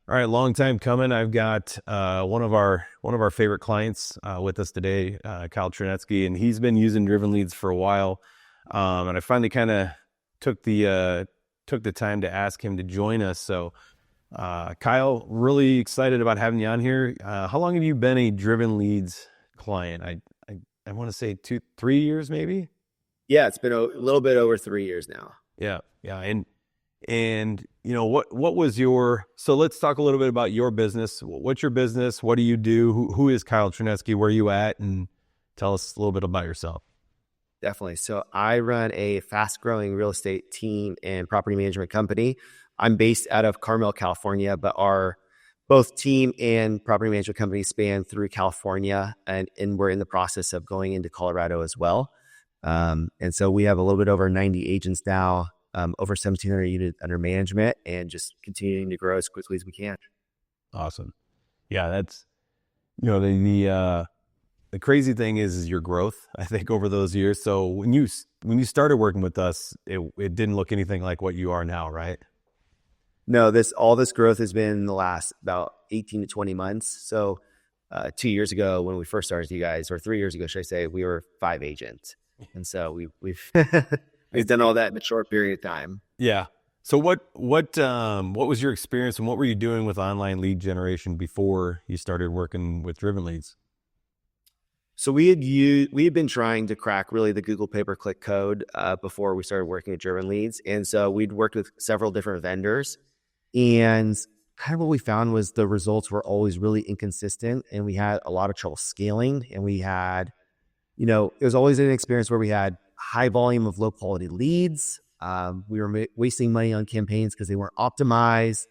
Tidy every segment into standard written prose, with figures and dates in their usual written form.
All right, long time coming. I've got one of our favorite clients with us today, Kyle Chernetsky, and he's been using Driven Leads for a while. And I finally kind of took the time to ask him to join us. So, Kyle, really excited about having you on here. How long have you been a Driven Leads client? I want to say 3 years, maybe. Yeah, it's been a little bit over 3 years now. Yeah, yeah, and what was your, so let's talk a little bit about your business. What's your business? What do you do? Who is Kyle Chernetsky? Where are you at? And tell us a little bit about yourself. Definitely. So I run a fast growing real estate team and property management company. I'm based out of Carmel, California, but our both team and property management company span through California, and we're in the process of going into Colorado as well. And so we have a little bit over 90 agents now, over 1,700 units under management, and just continuing to grow as quickly as we can. Awesome. Yeah, that's, the crazy thing is your growth, I think, over those years. So when you started working with us, it didn't look anything like what you are now, right? No, all this growth has been in the last about 18 to 20 months. So 2 years ago, when we first started you guys, or 3 years ago, should I say, we were 5 agents. And so we've we've done all that in a short period of time. Yeah. So what was your experience and what were you doing with online lead generation before you started working with Driven Leads? So we had been trying to crack really the Google pay-per-click code before we started working at Driven Leads. And so we'd worked with several different vendors, and kind of what we found was the results were always really inconsistent, and we had a lot of trouble scaling. And we had, it was always an experience where we had high volume of low quality leads. We were wasting money on campaigns because they weren't optimized.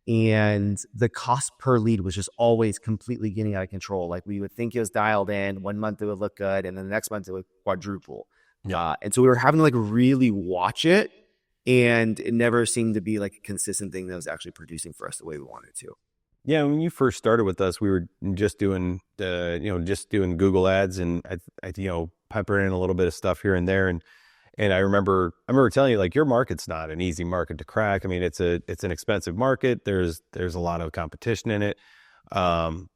And the cost per lead was just always completely getting out of control. Like, we would think it was dialed in. 1 month it would look good, and then the next month it would quadruple. Yeah. And so we were having to really watch it, and it never seemed to be like a consistent thing that was actually producing for us the way we wanted to. Yeah, when you first started with us, we were just doing Google ads, and I pepper in a little bit of stuff here and there, and I remember telling you, like, your market's not an easy market to crack. I mean, it's an expensive market. There's a lot of competition in it.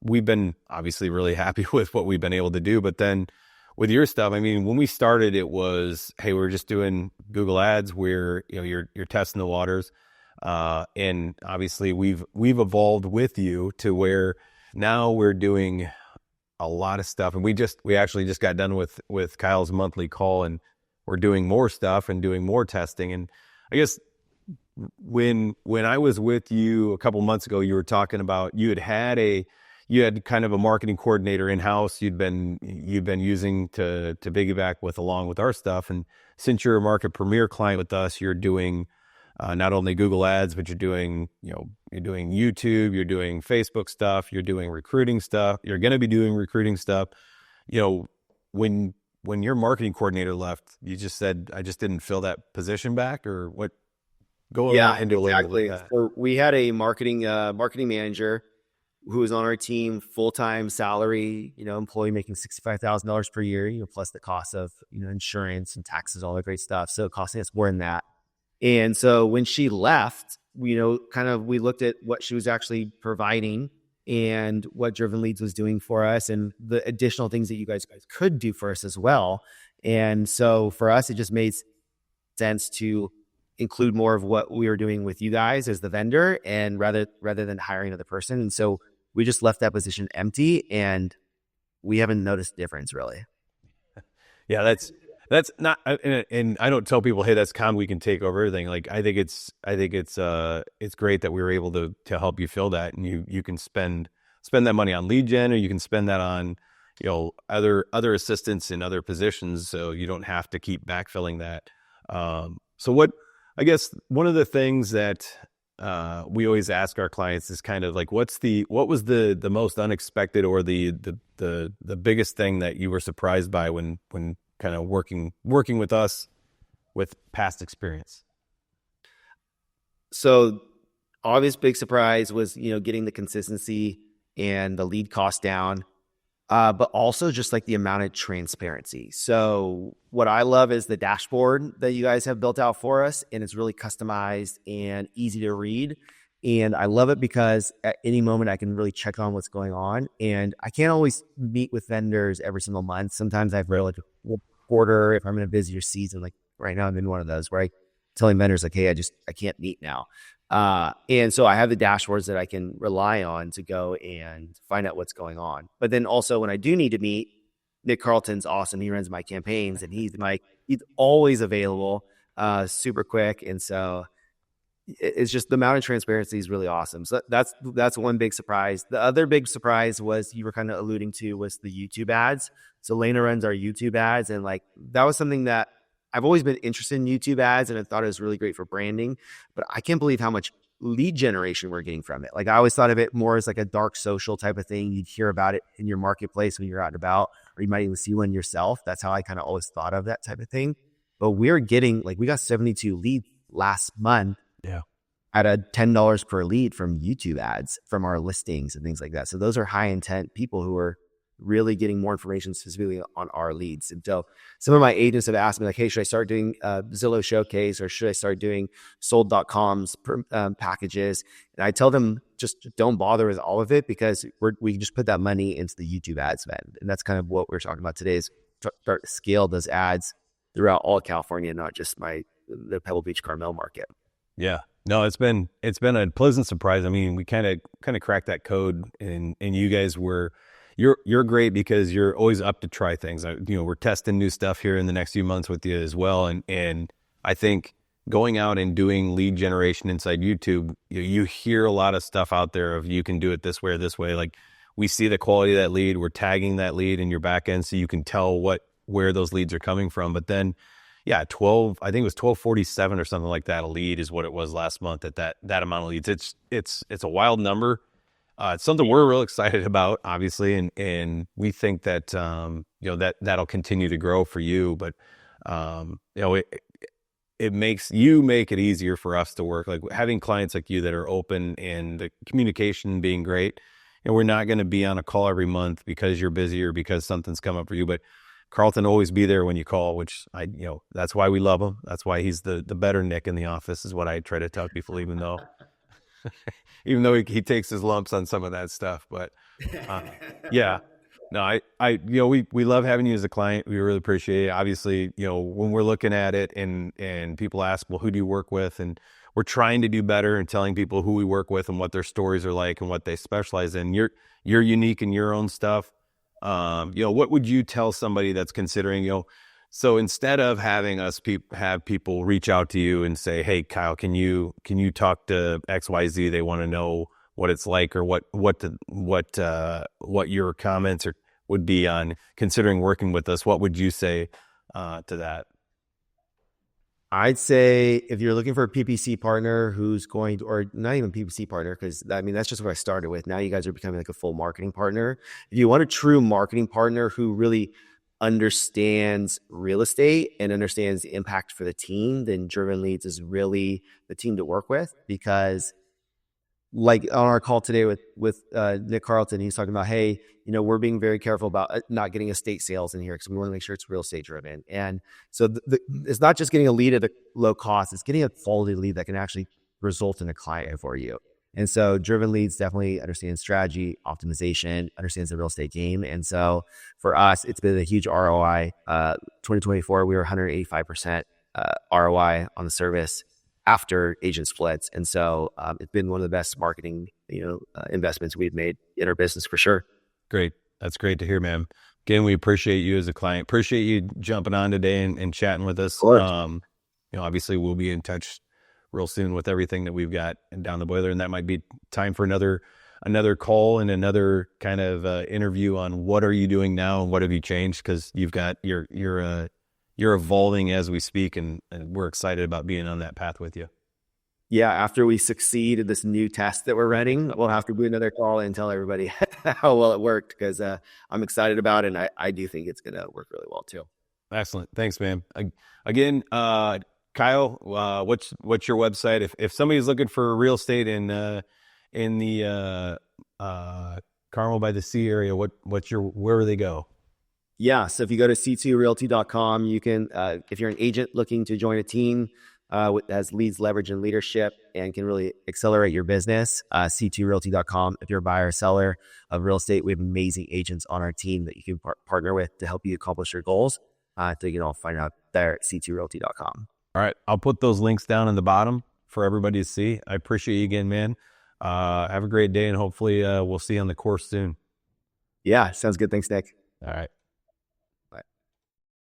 We've been obviously really happy with what we've been able to do, but then with your stuff, I mean, when we started, it was, hey, we're just doing Google ads where you're testing the waters. And obviously we've evolved with you to where now we're doing a lot of stuff. And we actually just got done with Kyle's monthly call, and we're doing more stuff and doing more testing. And I guess when I was with you a couple months ago, you were talking about you had kind of a marketing coordinator in-house you'd been using to piggyback along with our stuff. And since you're a market premier client with us, you're doing not only Google ads, but you're doing YouTube, you're doing Facebook stuff, you're doing recruiting stuff, you're going to be doing recruiting stuff. When your marketing coordinator left, you just said, I just didn't fill that position back, or what? Go into exactly. a little bit. So we had a marketing manager who was on our team, full-time salary, employee making $65,000 per year, plus the cost of, insurance and taxes, all that great stuff. So costing us more than that. And so when she left, we looked at what she was actually providing and what Driven Leads was doing for us, and the additional things that you guys could do for us as well. And so for us, it just made sense to include more of what we were doing with you guys as the vendor, and rather than hiring another person. And so we just left that position empty, and we haven't noticed a difference really. Yeah, that's not, and I don't tell people, hey, that's common, we can take over everything. Like, I think it's great that we were able to help you fill that, and you can spend that money on lead gen, or you can spend that on, other assistants in other positions, so you don't have to keep backfilling that. So I guess one of the things that we always ask our clients is kind of like, what was the most unexpected, or the biggest thing that you were surprised by when kind of working with us with past experience? So obvious big surprise was, getting the consistency and the lead cost down, but also just like the amount of transparency. So what I love is the dashboard that you guys have built out for us, and it's really customized and easy to read. And I love it because at any moment I can really check on what's going on. And I can't always meet with vendors every single month. Sometimes I've Right. like a quarter if I'm in a busier season. Like right now, I'm in one of those where I telling vendors like, hey, I can't meet now. And so I have the dashboards that I can rely on to go and find out what's going on. But then also when I do need to meet, Nick Carlton's awesome. He runs my campaigns and he's always available, super quick. And so it's just the amount of transparency is really awesome. So that's one big surprise. The other big surprise was you were kind of alluding to was the YouTube ads. So Lena runs our YouTube ads, and like that was something that I've always been interested in YouTube ads, and I thought it was really great for branding. But I can't believe how much lead generation we're getting from it. Like I always thought of it more as like a dark social type of thing. You'd hear about it in your marketplace when you're out and about, or you might even see one yourself. That's how I kind of always thought of that type of thing. But we're getting like we got 72 leads last month Yeah. at a $10 per lead from YouTube ads from our listings and things like that. So those are high intent people who are really getting more information specifically on our leads. And so some of my agents have asked me like, hey, should I start doing Zillow Showcase or should I start doing sold.com's packages? And I tell them just don't bother with all of it because we can just put that money into the YouTube ad spend. And that's kind of what we're talking about today is start to scale those ads throughout all of California, not just the Pebble Beach Carmel market. Yeah. No, it's been a pleasant surprise. I mean, we kind of cracked that code, and you guys you're great because you're always up to try things. We're testing new stuff here in the next few months with you as well, and I think going out and doing lead generation inside YouTube, you hear a lot of stuff out there of you can do it this way or this way. Like we see the quality of that lead, we're tagging that lead in your back end so you can tell where those leads are coming from. But then yeah, I think it was 1247 or something like that. A lead is what it was last month at that amount of leads. It's a wild number. It's something we're real excited about, obviously, and we think that that'll continue to grow for you. But it makes you make it easier for us to work. Like having clients like you that are open and the communication being great. And we're not going to be on a call every month because you're busy or because something's come up for you, but Carlton always be there when you call, which that's why we love him. That's why he's the better Nick in the office is what I try to tell people, even though he takes his lumps on some of that stuff. But yeah, no, we love having you as a client. We really appreciate it. Obviously, when we're looking at it and people ask, well, who do you work with? And we're trying to do better and telling people who we work with and what their stories are like and what they specialize in. You're unique in your own stuff. What would you tell somebody that's considering, so instead of having us have people reach out to you and say, hey, Kyle, can you talk to XYZ? They want to know what it's like or what your comments would be on considering working with us. What would you say to that? I'd say if you're looking for a PPC partner who's going to, or not even PPC partner, because that's just what I started with. Now you guys are becoming like a full marketing partner. If you want a true marketing partner who really understands real estate and understands the impact for the team, then Driven Leads is really the team to work with. Because like on our call today with Nick Carlton, he's talking about, hey, we're being very careful about not getting estate sales in here because we want to make sure it's real estate driven. And so it's not just getting a lead at a low cost, it's getting a quality lead that can actually result in a client for you. And so Driven Leads definitely understands strategy, optimization, understands the real estate game. And so for us, it's been a huge ROI. 2024, we were 185% ROI on the service after agent splits. And so it's been one of the best marketing, investments we've made in our business for sure. Great. That's great to hear, man. Again, we appreciate you as a client. Appreciate you jumping on today and chatting with us. Obviously we'll be in touch real soon with everything that we've got down the boiler, and that might be time for another call and another kind of interview on what are you doing now and what have you changed, because you've got you're evolving as we speak, and we're excited about being on that path with you. Yeah, after we succeed at this new test that we're running, we'll have to do another call and tell everybody how well it worked, because I'm excited about it, and I do think it's going to work really well too. Excellent. Thanks, man. Again, Kyle, what's your website? If somebody's looking for real estate in the Carmel by the Sea area, where do they go? Yeah, so if you go to c2realty.com, you can, if you're an agent looking to join a team, has leads, leverage, and leadership, and can really accelerate your business. C2realty.com. If you're a buyer or seller of real estate, we have amazing agents on our team that you can partner with to help you accomplish your goals. So you can all find out there at C2realty.com. All right. I'll put those links down in the bottom for everybody to see. I appreciate you again, man. Have a great day, and hopefully we'll see you on the course soon. Yeah, sounds good. Thanks, Nick. All right.